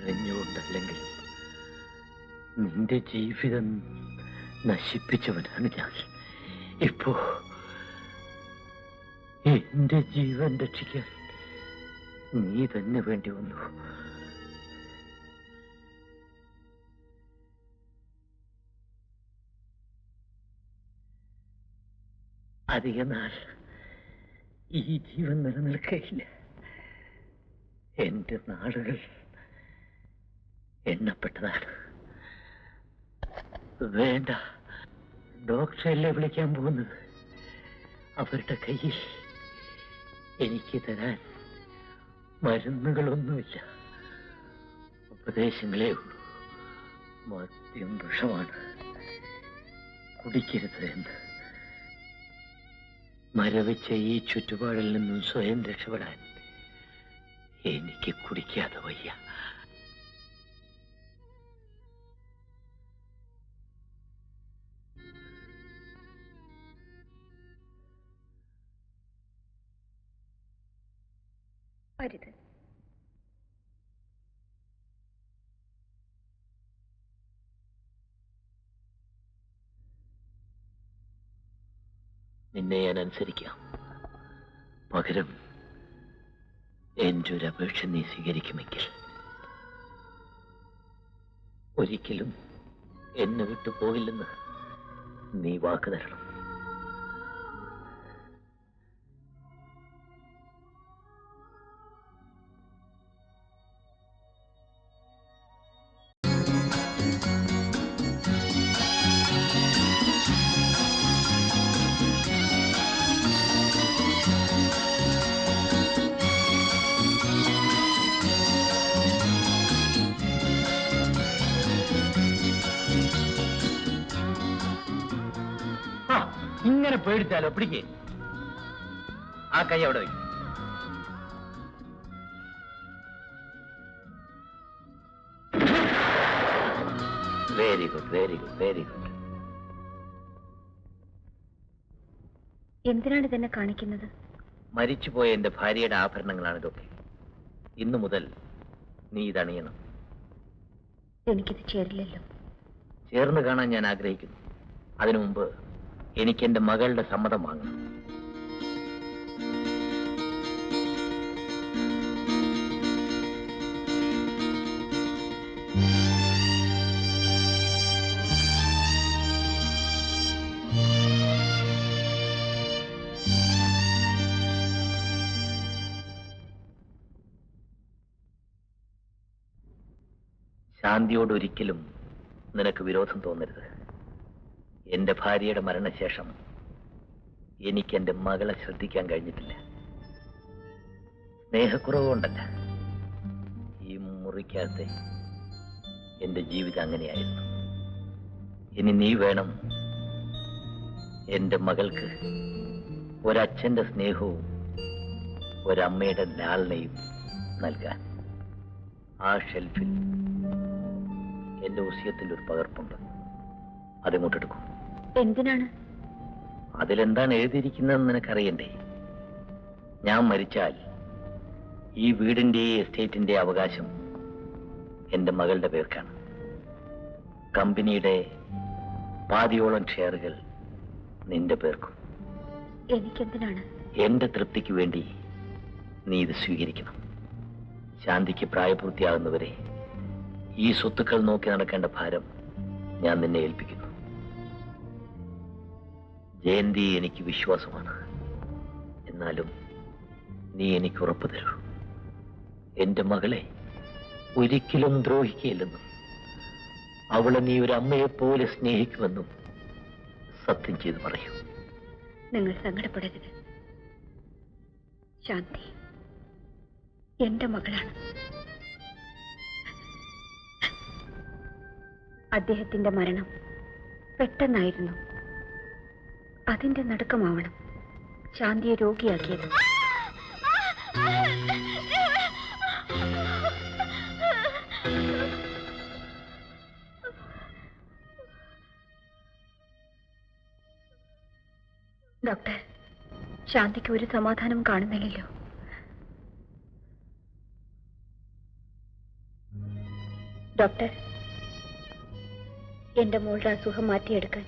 അറിഞ്ഞുകൊണ്ടല്ലെങ്കിലും നിന്റെ ജീവിതം നശിപ്പിച്ചവനാണ് ഞാൻ. ഇപ്പോ എന്റെ ജീവൻ രക്ഷിക്കാൻ നീ തന്നെ വേണ്ടി വന്നു. അധിക നാൾ ഈ ജീവൻ നിലനിൽക്കയില്ല. എന്റെ നാളുകൾ എണ്ണപ്പെട്ടതാണ്. വേണ്ട, ഡോക്ടറല്ലേ വിളിക്കാൻ പോകുന്നത്. അവരുടെ കയ്യിൽ എനിക്ക് തരാൻ മരുന്നുകളൊന്നുമില്ല, ഉപദേശങ്ങളേ ഉള്ളൂ. മദ്യം വിഷമാണ്, കുടിക്കരുത് എന്ന്. മരവിച്ച ഈ ചുറ്റുപാടിൽ നിന്നും സ്വയം രക്ഷപ്പെടാൻ എനിക്ക് കുടിക്കാതെ വയ്യ. അരുത്. നിന്നെ ഞാൻ അനുസരിക്കാം. പകരം എന്റെ ഒരു അപേക്ഷ നീ സ്വീകരിക്കുമെങ്കിൽ ഒരിക്കലും എന്നെ വിട്ടു പോകില്ലെന്ന് നീ വാക്ക് തരണം. ഇങ്ങനെ പേടിച്ചാലോ? പിടിക്കേ, ആ കൈ അവിടെ വയ്ക്കും. Very good, very good, very good. എന്തിനാണ് ഇതെന്നെ കാണിക്കുന്നത്? മരിച്ചുപോയ എന്റെ ഭാര്യയുടെ ആഭരണങ്ങളാണ് ഇതൊക്കെ. ഇന്നു മുതൽ നീ ഇതണിയണം. എനിക്കിത് ചേരില്ലല്ലോ. ചേർന്ന് കാണാൻ ഞാൻ ആഗ്രഹിക്കുന്നു. അതിനു മുമ്പ് എനിക്ക് എന്റെ മകളുടെ സമ്മതം വാങ്ങണം. ശാന്തിയോട് ഒരിക്കലും നിനക്ക് വിരോധം തോന്നരുത്. എന്റെ ഭാര്യയുടെ മരണശേഷം എനിക്ക് എന്റെ മകളെ ശ്രദ്ധിക്കാൻ കഴിഞ്ഞിട്ടില്ല. സ്നേഹക്കുറവ് കൊണ്ടല്ല, ഈ മുറിക്കകത്തെ എന്റെ ജീവിതം അങ്ങനെയായിരുന്നു. ഇനി നീ വേണം എന്റെ മകൾക്ക് ഒരച്ഛന്റെ സ്നേഹവും ഒരമ്മയുടെ ലാളനയും നൽകാൻ. ആ ഷെൽഫിൽ എന്റെ വസിയത്തിന്റെ ഒരു പകർപ്പുണ്ട്, അതിങ്ങോട്ടെടുക്കും. എന്തിനാണ്? അതിലെന്താണ് എഴുതിയിരിക്കുന്നതെന്ന് നിനക്കറിയണ്ടേ? ഞാൻ മരിച്ചാൽ ഈ വീടിന്റെ എസ്റ്റേറ്റിന്റെ അവകാശം എന്റെ മകളുടെ പേർക്കാണ്. കമ്പനിയുടെ പാതിയോളം ഷെയറുകൾ നിന്റെ പേർക്കും. എനിക്കെന്തിനാണ്? എന്റെ തൃപ്തിക്ക് വേണ്ടി നീ ഇത് സ്വീകരിക്കണം. ശാന്തിക്ക് പ്രായപൂർത്തിയാകുന്നവരെ ഈ സ്വത്തുക്കൾ നോക്കി നടക്കേണ്ട ഭാരം ഞാൻ നിന്നെ ഏൽപ്പിക്കുന്നു. ജയന്തി എനിക്ക് വിശ്വാസമാണ്. എന്നാലും നീ എനിക്ക് ഉറപ്പ് തരൂ, എന്റെ മകളെ ഒരിക്കലും ദ്രോഹിക്കുകയില്ലെന്നും അവളെ നീ ഒരു അമ്മയെപ്പോലെ സ്നേഹിക്കുമെന്നും സത്യം ചെയ്ത് പറയൂ. നിങ്ങൾ സങ്കടപ്പെടരുത്. ശാന്തി എന്റെ മകളാണ്. അദ്ദേഹത്തിന്റെ മരണം പെട്ടെന്നായിരുന്നു. അതിന്റെ നടുക്കമാവണം ശാന്തിയെ രോഗിയാക്കിയത്. ഡോക്ടർ, ശാന്തിക്ക് ഒരു സമാധാനം കാണുന്നില്ലല്ലോ. ഡോക്ടർ, എന്റെ മോളുടെ അസുഖം മാറ്റിയെടുക്കാൻ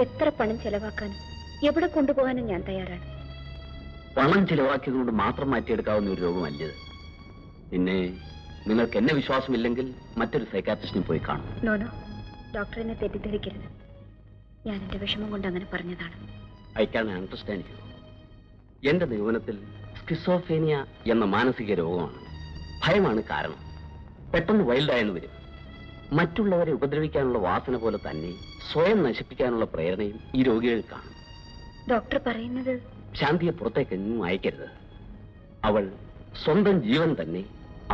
എത്ര പണം ചെലവാക്കാനും എവിടെ കൊണ്ടുപോകാനും ഞാൻ തയ്യാറാണ്. പണം ചിലവാക്കിയതുകൊണ്ട് മാത്രം മാറ്റിയെടുക്കാവുന്ന ഒരു രോഗമല്ലത്. പിന്നെ നിങ്ങൾക്ക് എന്നെ വിശ്വാസമില്ലെങ്കിൽ മറ്റൊരു സൈക്കാട്രിസ്റ്റിനെ പോയി കാണും. നോനോ, ഡോക്ടർ എന്നെ തെറ്റിദ്ധരിക്കരുത്. ഞാൻ എന്റെ വിഷമം കൊണ്ട് അങ്ങനെ പറഞ്ഞതാണ്. I can understand you. എന്റെ നിഗമനത്തിൽ സ്കിസോഫേനിയ എന്ന മാനസിക രോഗമാണ്. ഭയമാണ് കാരണം. പെട്ടെന്ന് വൈൽഡായെന്ന് വരും. മറ്റുള്ളവരെ ഉപദ്രവിക്കാനുള്ള വാസന പോലെ തന്നെ സ്വയം നശിപ്പിക്കാനുള്ള പ്രേരണയും ഈ രോഗികൾ കാണും. ഡോക്ടർ പറയുന്നത് ശാന്തിയെ പുറത്തേക്കെങ്ങും അയക്കരുത്. അവൾ സ്വന്തം ജീവൻ തന്നെ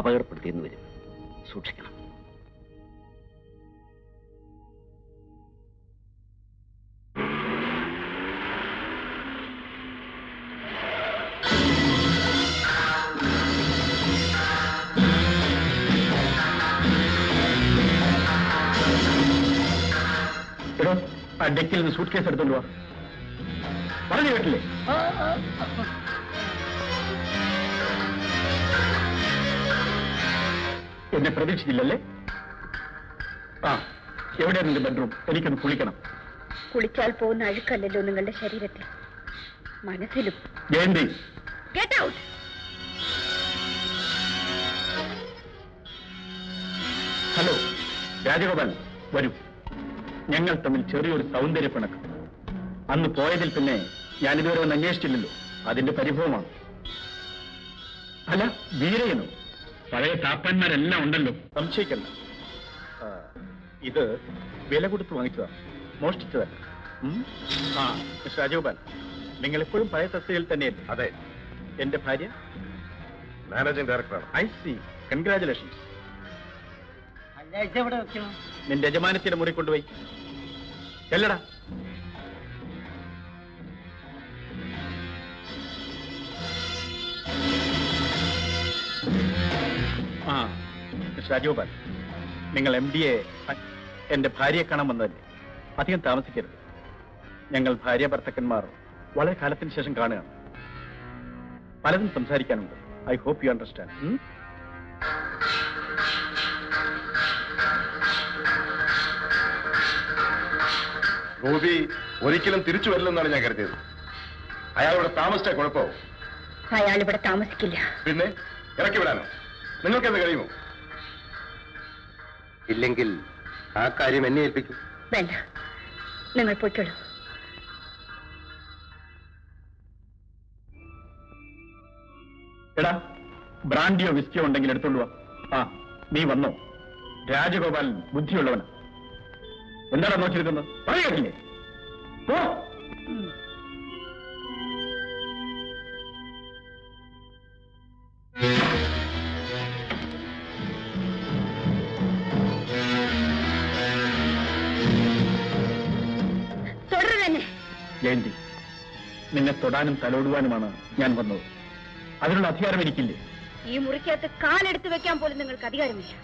അപകടപ്പെടുത്തിയെന്ന് വരും. സൂക്ഷിക്കണം. ഡെക്കിൽ നിന്ന് സൂട്ട് കേസ് എടുത്തോണ്ട് വാ. പറഞ്ഞു കേട്ടില്ലേ? എന്നെ പ്രതീക്ഷിച്ചില്ലല്ലേ? ആ, എവിടെയാണ് നിന്റെ ബെഡ്റൂം? എനിക്കൊന്ന് കുളിക്കണം. കുളിച്ചാൽ പോകുന്ന അഴുക്കല്ലല്ലോ നിങ്ങളുടെ ശരീരത്തിൽ, മനസ്സിലും. Jayanthi, get out. Hello Rajagopal, വരൂ. ഞങ്ങൾ തമ്മിൽ ചെറിയൊരു സൗന്ദര്യ പിണക്കം. അന്ന് പോയതിൽ പിന്നെ ഞാൻ ഇതുവരെ ഒന്ന് അന്വേഷിച്ചില്ലല്ലോ. അതിന്റെ പരിഭവമാണ്. അല്ല, വീരയനോ? പഴയ താപ്പാന്മാരെല്ലാം ഉണ്ടല്ലോ. സംശയിക്കണ്ട. ഇത് വില കൊടുത്ത് വാങ്ങിച്ചതാണ്, മോഷ്ടിച്ചതല്ല. ആ മിസ്റ്റർ രാജഗോപാൽ, നിങ്ങൾ എപ്പോഴും പഴയ തസ്തികയിൽ തന്നെയല്ലേ? അതെ. എന്റെ ഭാര്യ മാനേജിംഗ് ഡയറക്ടറാണ്. I C. കൺഗ്രാചുലേഷൻസ്. നിന്റെ യജമാനത്തിന്റെ മുറി കൊണ്ടുപോയി ചെല്ലടാ. ആ മിസ്റ്റർ രാജഗോപാൽ, നിങ്ങൾ MD-യെ എന്റെ ഭാര്യയെ കാണാൻ വന്നതല്ലേ? അധികം താമസിക്കരുത്. ഞങ്ങൾ ഭാര്യ ഭർത്തക്കന്മാർ വളരെ കാലത്തിന് ശേഷം കാണുകയാണ്. പലതും സംസാരിക്കാനുണ്ട്. I hope you understand. Ruby ഒരിക്കലും തിരിച്ചു വരില്ലെന്നാണ് ഞാൻ കരുതിയത്. അയാൾ ഇവിടെ താമസിച്ച കുഴപ്പമാവും. അയാൾ ഇവിടെ താമസിക്കില്ല. പിന്നെ ഇറക്കി വിടാനോ? നിങ്ങൾക്കെന്ത് കഴിയുമോ? ഇല്ലെങ്കിൽ ആ കാര്യം എന്നെ ഏൽപ്പിക്കും. വേണ്ട, നിങ്ങൾ പൊയ്ക്കോളൂ. എടാ, ബ്രാൻഡിയോ വിസ്കിയോ ഉണ്ടെങ്കിൽ എടുത്തോണ്ട് വാ. ആ, നീ വന്നോ? രാജഗോപാൽ ബുദ്ധിയുള്ളവനാ. എന്താണ് നോക്കിയിരിക്കുന്നത്? പറയുകയില്ലേ? പോ. ജയന്തി, നിന്നെ തൊടാനും തലോടുവാനുമാണ് ഞാൻ വന്നത്. അതിനുള്ള അധികാരം എനിക്കില്ലേ? ഈ മുറിക്കകത്ത് കാലെടുത്ത് വെക്കാൻ പോലും നിങ്ങൾക്ക് അധികാരമില്ല.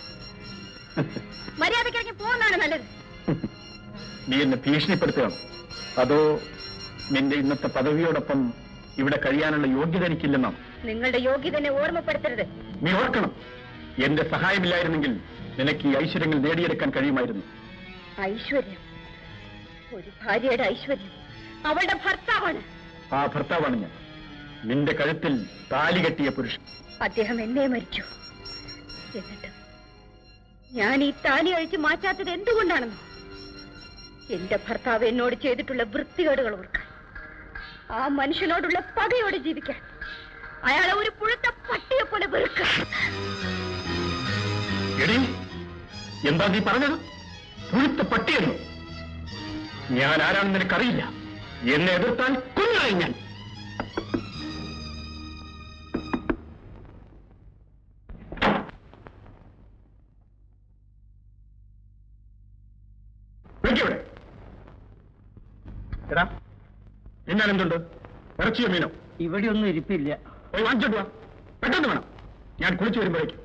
മര്യാദയ്ക്ക് പോകുന്നതാണ് നല്ലത്. നീ എന്നെ ഭീഷണിപ്പെടുത്തുകയാണ്? അതോ നിന്റെ ഇന്നത്തെ പദവിയോടൊപ്പം ഇവിടെ കഴിയാനുള്ള യോഗ്യത എനിക്കില്ലെന്നാണ്? നിങ്ങളുടെ യോഗ്യതനെ ഓർമ്മപ്പെടുത്തരുത്. നീ ഓർക്കണം, എന്റെ സഹായമില്ലായിരുന്നെങ്കിൽ നിനക്ക് ഈ ഐശ്വര്യങ്ങൾ നേടിയെടുക്കാൻ കഴിയുമായിരുന്നു. ഐശ്വര്യം? ഒരു ഭാര്യയുടെ ഐശ്വര്യം അവളുടെ ഭർത്താവാണ്. ആ ഭർത്താവാണ് ഞാൻ, നിന്റെ കഴുത്തിൽ താലി കെട്ടിയ പുരുഷൻ. അദ്ദേഹം എന്നെ മരിച്ചു. എന്നിട്ട് ഞാൻ ഈ താലി അഴിച്ചു മാറ്റാത്തത് എന്തുകൊണ്ടാണെന്നോ? എന്റെ ഭർത്താവ് എന്നോട് ചെയ്തിട്ടുള്ള വൃത്തികേടുകൾ ഓർക്കാൻ, ആ മനുഷ്യനോടുള്ള പകയോടെ ജീവിക്കാൻ, അയാളെ ഒരു പുഴുത്ത പട്ടിയെ പോലെ വെറുക്കാൻ. എന്താ നീ പറഞ്ഞത്? പുഴുത്ത പട്ടിയെന്നു? ഞാൻ ആരാണെന്ന് നിനക്കറിയില്ല. എന്നെ എതിർത്താൽ കൊന്നുകളയും ഞാൻ. വെക്കിവിടെ. എടാ, എന്നാൽ എന്തുണ്ട്? ഇറച്ചിയോ മീനോ? ഇവിടെ ഒന്നും ഇരിപ്പില്ല. പോയി വാങ്ങിച്ചോണ്ട് വാ. പെട്ടെന്ന് വേണം, ഞാൻ കുളിച്ചു വരുമ്പോഴേക്കും.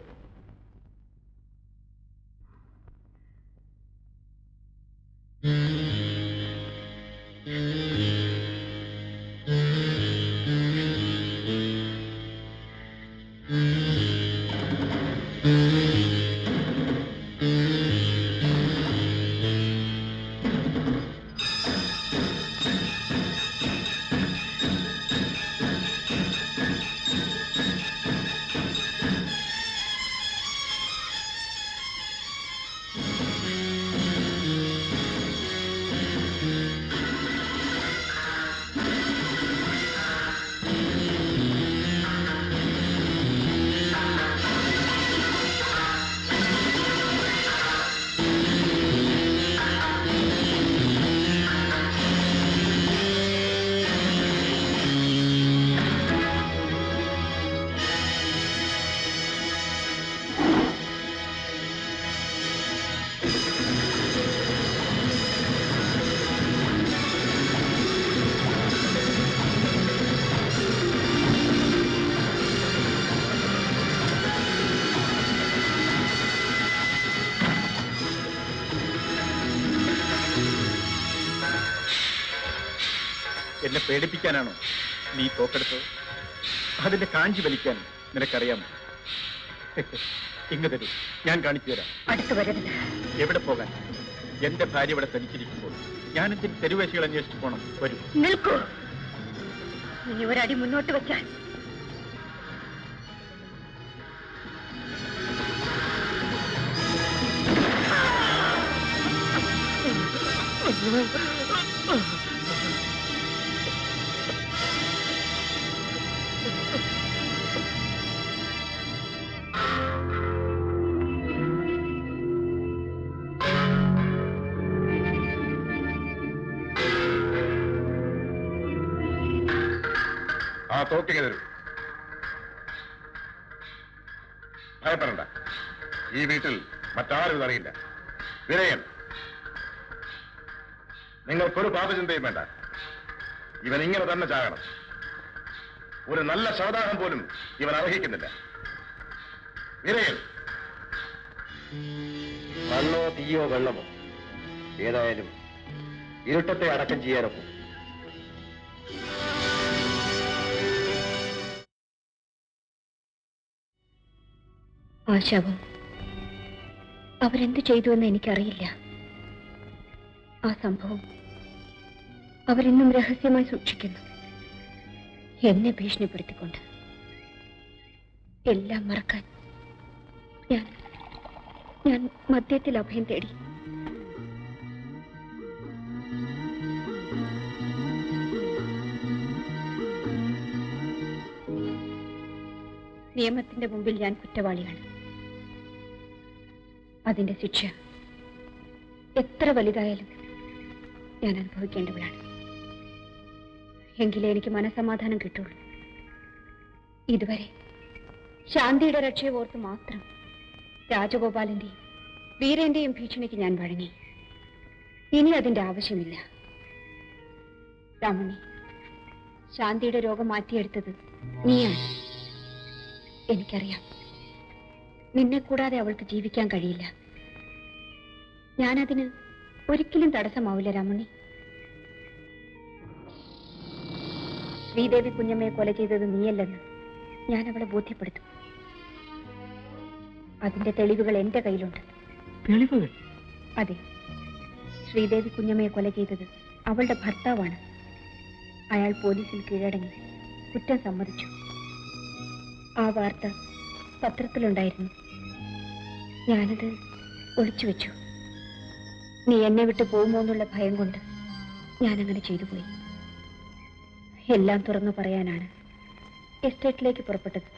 എന്നെ പേടിപ്പിക്കാനാണോ നീ തോക്കെടുത്തത്? അതിന്റെ കാഞ്ചി വലിക്കാൻ നിനക്കറിയാമോ? ഇങ്ങ് തരൂ, ഞാൻ കാണിച്ചു തരാം. അടുത്ത് വരരുത്. എവിടെ പോകാൻ? എന്റെ ഭാര്യ ഇവിടെ തനിച്ചിരിക്കുമ്പോൾ ഞാൻ എന്തിന് തെരുവേശികൾ അന്വേഷിച്ചു പോണം? വരൂ. നിൽക്കൂ. ഇനി ഒരടി മുന്നോട്ട് വെച്ചാൽ ആ തോക്കിങ്ങ തരൂ. ഭയപ്പെടണ്ട, ഈ വീട്ടിൽ മറ്റാരും ഇതറിയില്ല. വിനയൻ, നിങ്ങൾക്കൊരു പാപചിന്തയും വേണ്ട. ഇവൻ ഇങ്ങനെ തന്നെ ചാകണം. ഒരു നല്ല ശവദാഹം പോലും ഇവൻ അർഹിക്കുന്നില്ല. വിനയൻ, മണ്ണോ തീയോ വെള്ളമോ ഏതായാലും ഇരുട്ടത്തെ അടക്കം ചെയ്യാനൊക്കും. ആ ശവം അവരെന്ത് ചെയ്തുവെന്ന് എനിക്കറിയില്ല. ആ സംഭവം അവരെന്നും രഹസ്യമായി സൂക്ഷിക്കുന്നു, എന്നെ ഭീഷണിപ്പെടുത്തിക്കൊണ്ട്. എല്ലാം മറക്കാൻ ഞാൻ മദ്യത്തിൽ അഭയം തേടി. നിയമത്തിന്റെ മുമ്പിൽ ഞാൻ കുറ്റവാളിയാണ്. അതിന്റെ ശിക്ഷ എത്ര വലുതായാലും ഞാൻ അനുഭവിക്കേണ്ടവളാണ്. എങ്കിലേ എനിക്ക് മനസമാധാനം കിട്ടുള്ളൂ. ഇതുവരെ ശാന്തിയുടെ രക്ഷയെ ഓർത്ത് മാത്രം രാജഗോപാലന്റെയും വീരന്റെയും ഭീഷണിക്ക് ഞാൻ വഴങ്ങി. ഇനി അതിന്റെ ആവശ്യമില്ല. രമണി, ശാന്തിയുടെ രോഗം മാറ്റിയെടുത്തത് നീയാണ്. എനിക്കറിയാം, നിന്നെ കൂടാതെ അവൾക്ക് ജീവിക്കാൻ കഴിയില്ല. ഞാനതിന് ഒരിക്കലും തടസ്സമാവില്ല രമണി. ശ്രീദേവി കുഞ്ഞമ്മയെ കൊല ചെയ്തത് നീയല്ലെന്ന് ഞാൻ അവളെ ബോധ്യപ്പെടുത്തും. അതിന്റെ തെളിവുകൾ എന്റെ കയ്യിലുണ്ട്. തെളിവുകൾ? അതെ, ശ്രീദേവി കുഞ്ഞമ്മയെ കൊല ചെയ്തത് അവളുടെ ഭർത്താവാണ്. അയാൾ പോലീസിൽ കീഴടങ്ങി കുറ്റം സമ്മതിച്ചു. ആ വാർത്ത പത്രത്തിലുണ്ടായിരുന്നു. ഞാനത് ഒളിച്ചു വെച്ചു. നീ എന്നെ വിട്ട് പോകുമോ എന്നുള്ള ഭയം കൊണ്ട് ഞാനങ്ങനെ ചെയ്തു പോയി. എല്ലാം തുറന്നു പറയാനാണ് എസ്റ്റേറ്റിലേക്ക് പുറപ്പെട്ടത്.